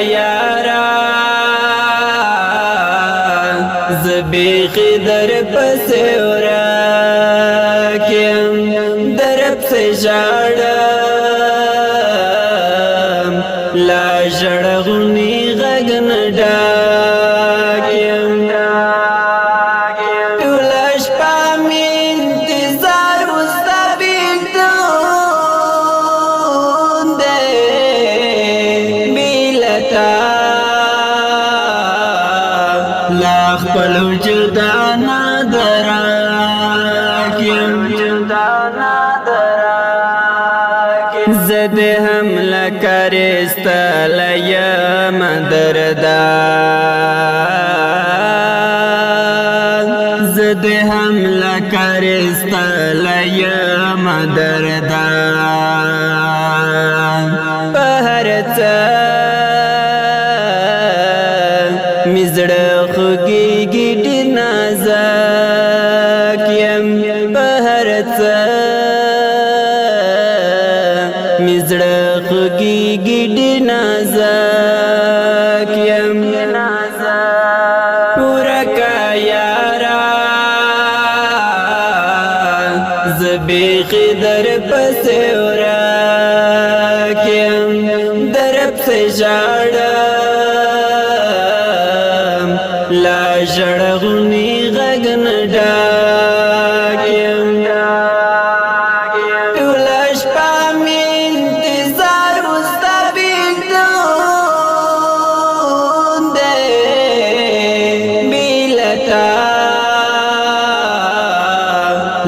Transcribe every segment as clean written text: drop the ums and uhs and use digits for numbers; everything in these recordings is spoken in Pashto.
یارا زبیخی در پس ورکیم در پس جاڑم لا جڑغنی غگن ڈاکیم تولش پامی انتظار مستبیق دون دے بیلتا لاخ پلو جدانا دراکیم زد حملہ کرستا لیم دردان زد حملہ کرستا لیم دردان پہرتا مزڑ خوگی گیٹی نازکیم پہرتا مزڑ خوگی گیٹی نازکیم پورا کا یارا زبیخی در پس ورکیم در پس جاڑم لا جڑغنی غگن ڈاکیم تولش پامی انتظار مستبیق دون دے بیلتا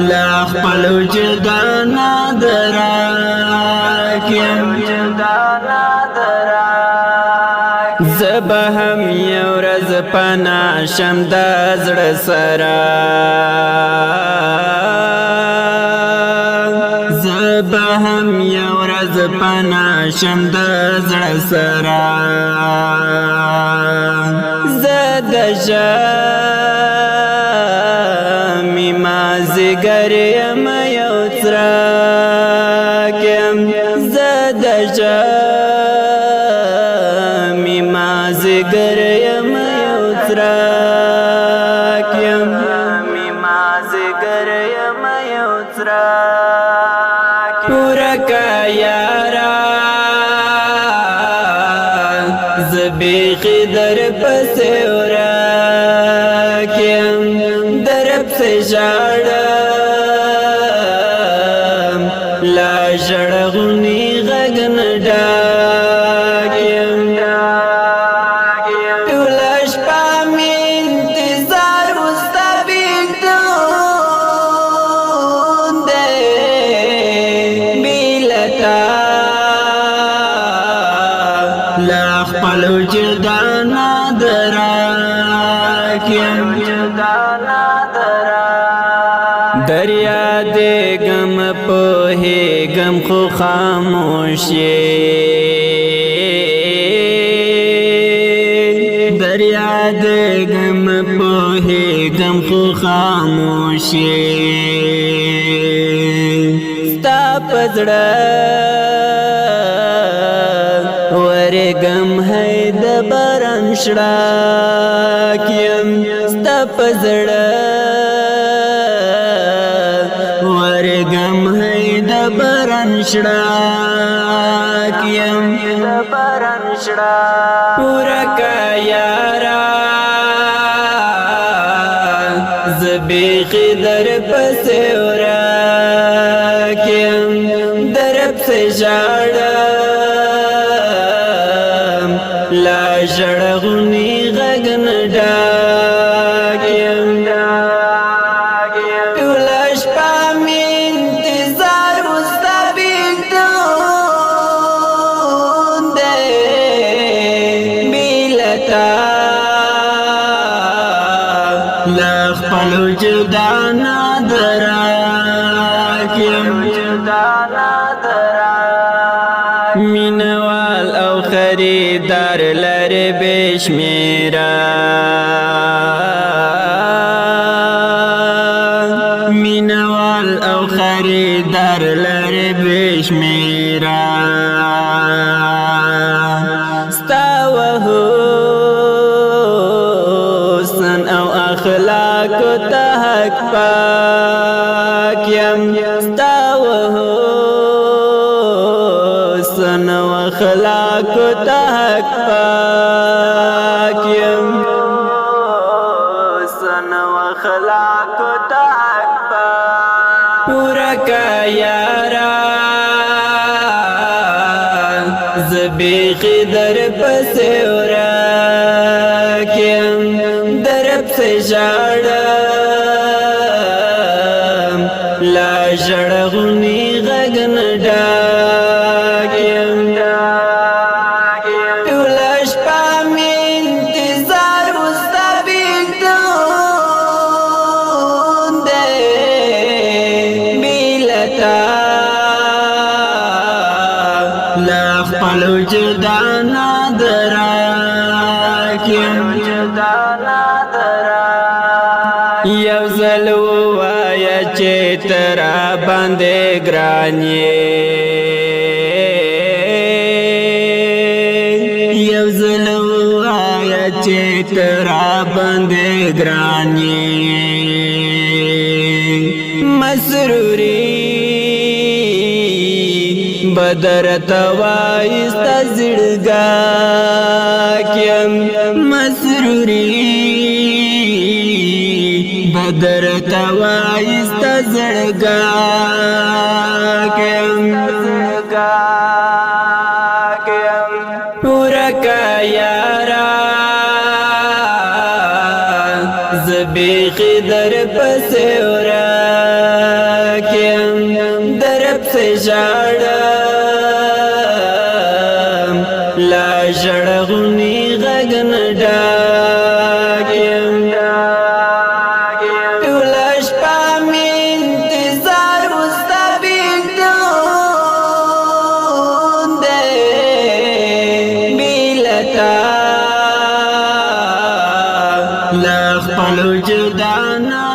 لاخ پلو جدانا دراکیم زبهم یورز پناشم دزڑ سرا زبهم یورز پناشم دزڑ سرا زد جامی مازگر یم یوتراکیم زد جامی مازگر یم یوتراکیم پورا کا یارا زبیخی در پس ورکیم در پس جاڑم لا جڑغنی غگن ڈاکیم تولش پامی انتظار مستبیق دون دے بیلتا لاخ پلو جدانا دراکیم دریا دے گم پوہے گم خو خاموشی دریا دے گم پوہے گم خو خاموشی ستا پزڑا ورے گم ہے دبرن شڑاکیم ستا پزڑا ورے گم ہے دبرن شڑاکیم پورا کا یارا زبیخی در پس ورکیم در پس جاڑم لا جڑغنی غگن ڈاکیم تولش پامی انتظار مستبیق دون دے بیلتا لاخ پلو جدانا دراکیم مینوال او خریدار لر بشمیرا مینوال او خریدار لر بشمیرا ستا حسن او اخلاق ته حق پاک یم ستا حسن او اخلاق ته حق پاک یم حسن او اخلاق ته حق پاک پورا کا یارا زبیخی در پسې ورکیم در پسې ژاړم لا ژړغوني غږ نه ډاکیم ټوله شپه مې انتظار ستا بېلتون دی بې له تا لا خپل وجدانا دراکیم یو ځل ووایه چې ته راباندې ګران یې یو ځل ووایه چې ته راباندې ګران یې مسروري بدرت وایستا زړګا کیم مسروري بدرت وایستا زړګا کیم پورا کا یارا زبیخی در پسې ورکیم در پسې ژاړم لا ژړغوني غږ نه ډاکیم ټوله شپه مې انتظار ستا بېلتون دی بې له تا له خپل وجدانه